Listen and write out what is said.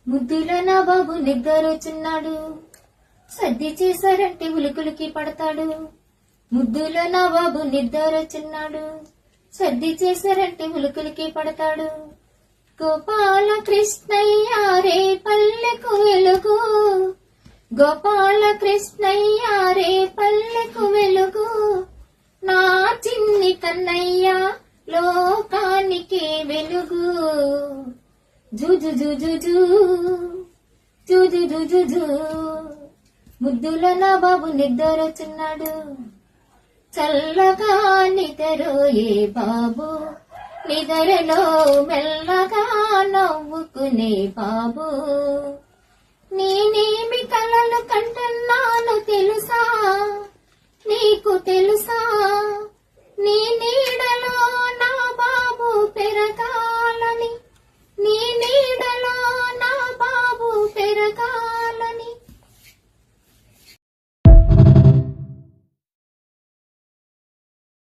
ముద్దులో నా బాబు నిద్రొచ్చున్నాడు, సర్ది చేశారంటే ఉలుకులికి పడతాడు. ముద్దులో నా బాబు నిద్రొచ్చున్నాడు, సర్ది చేశారంటే ఉలుకులికి పడతాడు. గోపాల కృష్ణయ్య రే పల్లెకు వెలుగు, గోపాల కృష్ణయ్య రే పల్లెకు వెలుగు, నా చిన్ని కన్నయ్య లోకానికి వెలుగు. జుజు జుజు జుజు జుజు జు. ముద్దులో నా బాబు నిద్రొచ్చున్నాడు, చల్లగా నిద్రపోయే బాబు, నిద్రలో మెల్లగా నవ్వుకునే బాబు. నేనేమి కలలు కంటున్నాను తెలుసా, నీకు తెలుసా, నీ నీడలో నా బాబు పెరగాలని, నీ